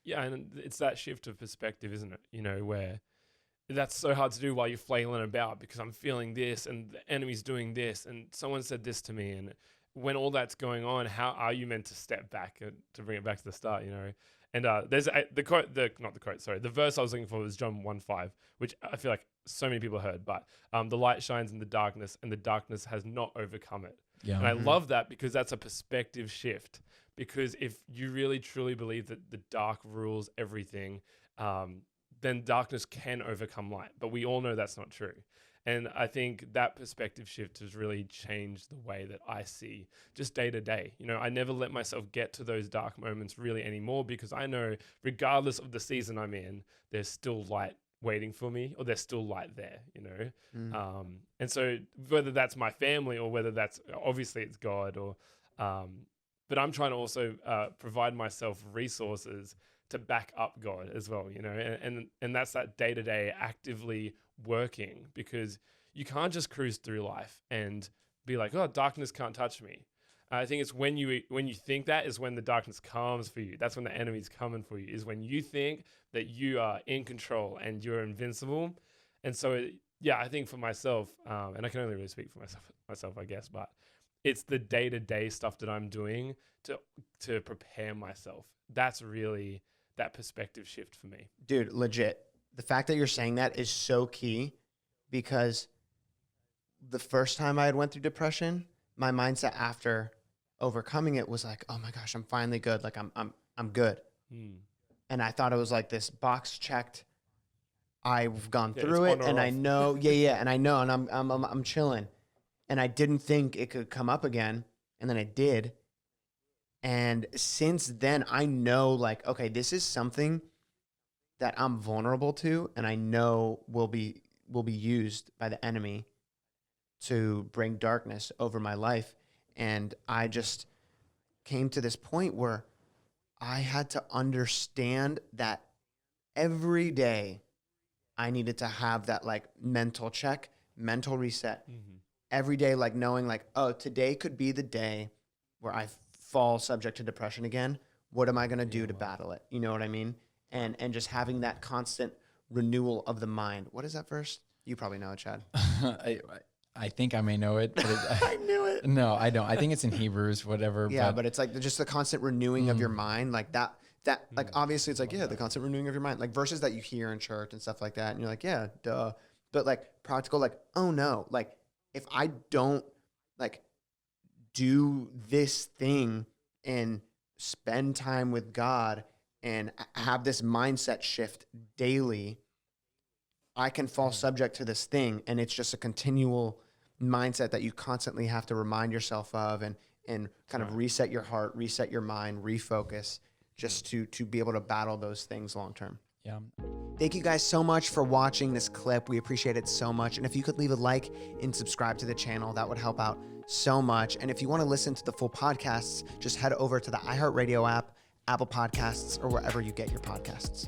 Yeah, and it's that shift of perspective, isn't it? You know, where that's so hard to do while you're flailing about because I'm feeling this and the enemy's doing this and someone said this to me. And when all that's going on, how are you meant to step back and to bring it back to the start, you know? And there's the verse I was looking for was John 1:5, which I feel like so many people heard, but the light shines in the darkness and the darkness has not overcome it. Yeah. And I love that because that's a perspective shift. Because if you really truly believe that the dark rules everything, then darkness can overcome light. But we all know that's not true. And I think that perspective shift has really changed the way that I see just day to day. You know, I never let myself get to those dark moments really anymore because I know regardless of the season I'm in, there's still light waiting for me or there's still light there, you know? And so whether that's my family or whether that's, obviously it's God or, but I'm trying to also provide myself resources to back up God as well, you know, and that's that day-to-day actively working because you can't just cruise through life and be like, oh, darkness can't touch me. I think it's when you think that is when the darkness comes for you. That's when the enemy's coming for you, is when you think that you are in control and you're invincible. And so, yeah, I think for myself, and I can only really speak for myself, I guess, but it's the day-to-day stuff that I'm doing to prepare myself. That's really that perspective shift for me. Dude, legit. The fact that you're saying that is so key because the first time I had went through depression, my mindset after overcoming it was like, oh my gosh, I'm finally good. Like I'm good. And I thought it was like this box checked. I've gone through it and I know, and I know, and I'm chilling. And I didn't think it could come up again. And then it did. And since then I know like, okay, this is something that I'm vulnerable to and I know will be used by the enemy to bring darkness over my life. And I just came to this point where I had to understand that every day I needed to have that like mental check, mental reset. Every day, like knowing like, oh, today could be the day where I fall subject to depression again. What am I going to do to battle it? You know what I mean? And just having that constant renewal of the mind. What is that verse? You probably know it, Chad. I think I may know it. But I knew it. No, I don't. I think it's in Hebrews, whatever. Yeah, but it's like just the constant renewing of your mind. Like that like obviously it's like, yeah, the constant renewing of your mind. Like verses that you hear in church and stuff like that. And you're like, yeah, duh. But like practical, like, oh no, like if I don't like do this thing and spend time with God and have this mindset shift daily, I can fall subject to this thing. And it's just a continual mindset that you constantly have to remind yourself of and kind of reset your heart, reset your mind, refocus just to be able to battle those things long term. Yeah. Thank you guys so much for watching this clip. We appreciate it so much. And if you could leave a like and subscribe to the channel, that would help out so much. And if you want to listen to the full podcasts, just head over to the iHeartRadio app, Apple Podcasts, or wherever you get your podcasts.